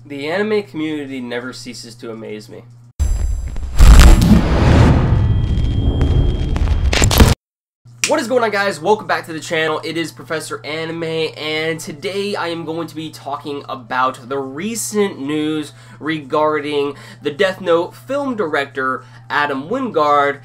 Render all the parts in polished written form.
The anime community never ceases to amaze me. What is going on, guys? Welcome back to the channel. It is Professor Anime, and today I am going to be talking about the recent news regarding the Death Note film director Adam Wingard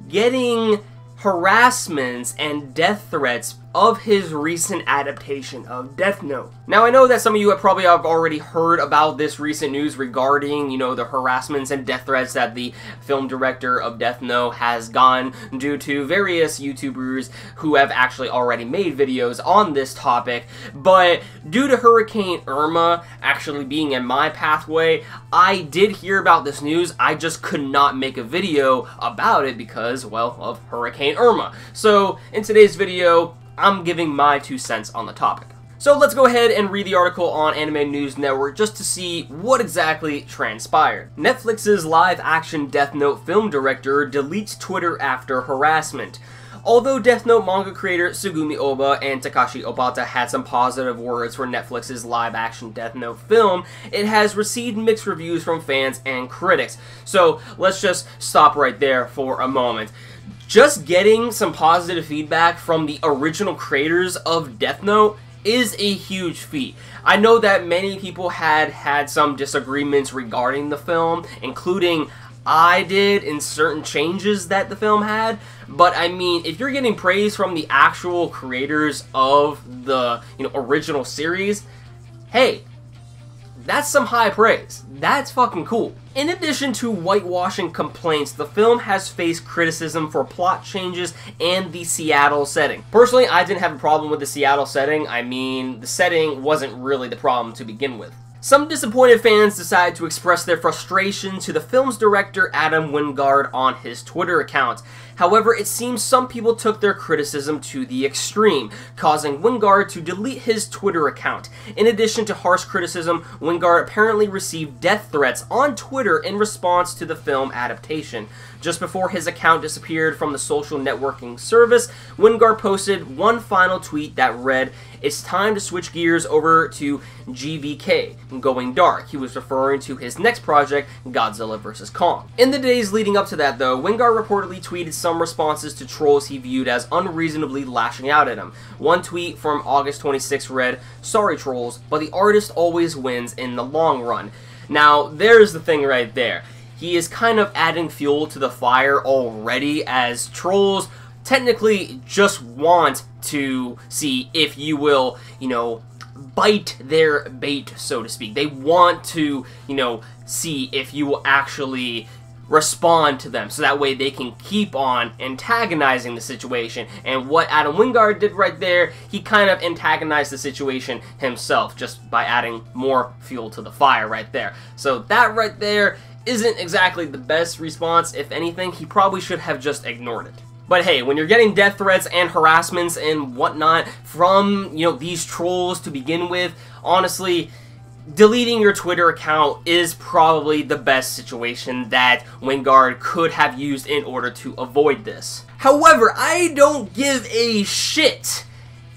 getting harassments and death threats of his recent adaptation of Death Note. Now, I know that some of you have probably already heard about this recent news regarding, the harassments and death threats that the film director of Death Note has gotten due to various YouTubers who have actually already made videos on this topic. But due to Hurricane Irma actually being in my pathway, I did hear about this news. I just could not make a video about it because, well, of Hurricane Irma. So, in today's video, I'm giving my 2 cents on the topic. So let's go ahead and read the article on Anime News Network just to see what exactly transpired. Netflix's live-action Death Note film director deletes Twitter after harassment. Although Death Note manga creator Sugumi Ohba and Takashi Obata had some positive words for Netflix's live-action Death Note film, it has received mixed reviews from fans and critics. So let's just stop right there for a moment. Just getting some positive feedback from the original creators of Death Note is a huge feat. I know that many people had some disagreements regarding the film, including I did in certain changes that the film had, but I mean, if you're getting praise from the actual creators of the original series, hey, that's some high praise. That's fucking cool. In addition to whitewashing complaints, the film has faced criticism for plot changes and the Seattle setting. Personally, I didn't have a problem with the Seattle setting. I mean, the setting wasn't really the problem to begin with. Some disappointed fans decided to express their frustration to the film's director Adam Wingard on his Twitter account. However, it seems some people took their criticism to the extreme, causing Wingard to delete his Twitter account. In addition to harsh criticism, Wingard apparently received death threats on Twitter in response to the film adaptation. Just before his account disappeared from the social networking service, Wingard posted one final tweet that read, "It's time to switch gears over to GVK, Going Dark." He was referring to his next project, Godzilla vs. Kong. In the days leading up to that, though, Wingard reportedly tweeted some responses to trolls he viewed as unreasonably lashing out at him. One tweet from August 26 read, "Sorry trolls, but the artist always wins in the long run." Now, there's the thing right there. He is kind of adding fuel to the fire already, as trolls technically just want to see if you will, bite their bait, so to speak. They want to, see if you will actually respond to them, so that way they can keep on antagonizing the situation. And what Adam Wingard did right there, he kind of antagonized the situation himself, just by adding more fuel to the fire right there. So that right there isn't exactly the best response. If anything, he probably should have just ignored it. But hey, when you're getting death threats and harassments and whatnot from, these trolls to begin with, honestly, deleting your Twitter account is probably the best situation that Wingard could have used in order to avoid this. However, I don't give a shit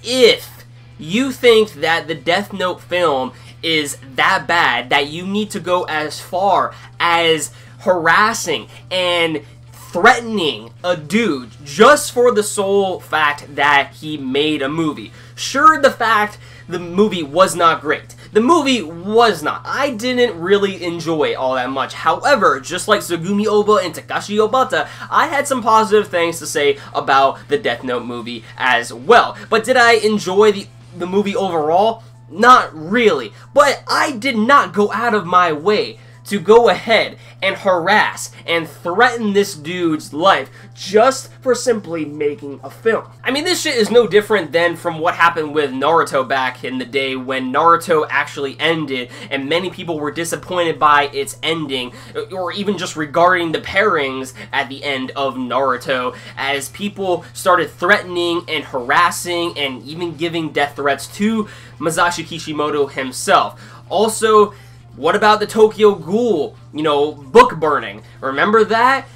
if you think that the Death Note film is that bad that you need to go as far as harassing and threatening a dude just for the sole fact that he made a movie. Sure, the movie was not great. The movie was not. I didn't really enjoy all that much. However, just like Sugumi Ohba and Takashi Obata, I had some positive things to say about the Death Note movie as well. But did I enjoy the movie overall? Not really. But I did not go out of my way to go ahead and harass and threaten this dude's life just for simply making a film. I mean, this shit is no different than from what happened with Naruto back in the day when Naruto actually ended and many people were disappointed by its ending, or even just regarding the pairings at the end of Naruto, as people started threatening and harassing and even giving death threats to Masashi Kishimoto himself. Also, what about the Tokyo Ghoul, book burning? Remember that?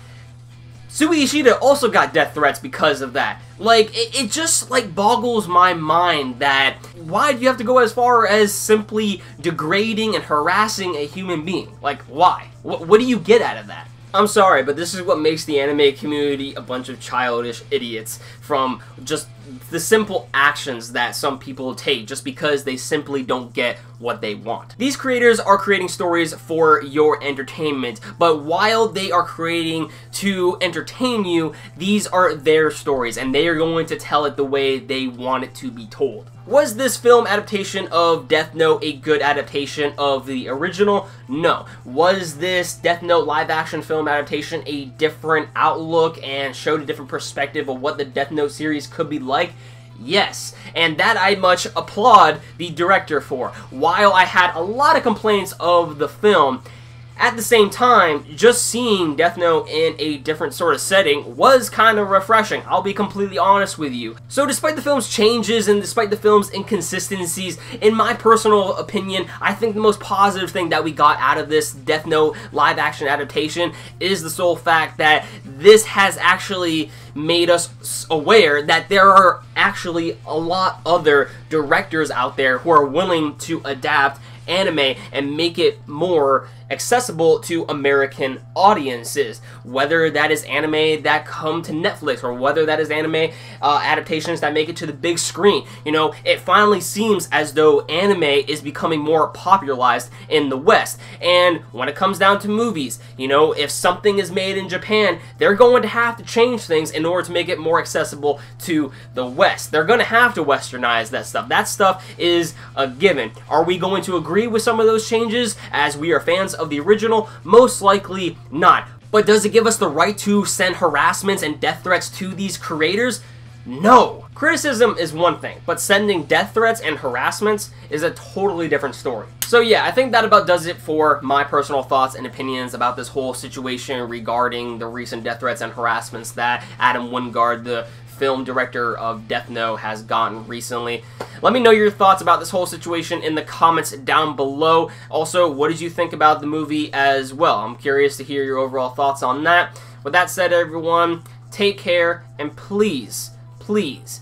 Sui Ishida also got death threats because of that. Like, it just, like, boggles my mind that why do you have to go as far as simply degrading and harassing a human being? Like, why? What do you get out of that? I'm sorry, but this is what makes the anime community a bunch of childish idiots from just the simple actions that some people take just because they simply don't get what they want. These creators are creating stories for your entertainment, but while they are creating to entertain you, these are their stories, and they are going to tell it the way they want it to be told. Was this film adaptation of Death Note a good adaptation of the original? No. Was this Death Note live-action film adaptation a different outlook and showed a different perspective of what the Death Note series could be like? Yes, and that I much applaud the director for. While I had a lot of complaints of the film, at the same time, just seeing Death Note in a different sort of setting was kind of refreshing, I'll be completely honest with you. So despite the film's changes and despite the film's inconsistencies, in my personal opinion, I think the most positive thing that we got out of this Death Note live-action adaptation is the sole fact that this has actually made us aware that there are actually a lot other directors out there who are willing to adapt anime and make it more accessible to American audiences, whether that is anime that come to Netflix or whether that is anime adaptations that make it to the big screen. You know, it finally seems as though anime is becoming more popularized in the West. And when it comes down to movies, you know, if something is made in Japan, they're going to have to change things in order to make it more accessible to the West. They're going to have to westernize that stuff. That stuff is a given. Are we going to agree with some of those changes as we are fans of the original? Most likely not. But does it give us the right to send harassments and death threats to these creators? No. Criticism is one thing, but sending death threats and harassments is a totally different story. So yeah, I think that about does it for my personal thoughts and opinions about this whole situation regarding the recent death threats and harassments that Adam Wingard, the film director of Death Note, has gotten recently. Let me know your thoughts about this whole situation in the comments down below. Also, what did you think about the movie as well? I'm curious to hear your overall thoughts on that. With that said, everyone, take care, and please, please,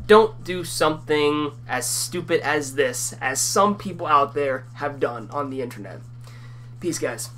don't do something as stupid as this, as some people out there have done on the internet. Peace, guys.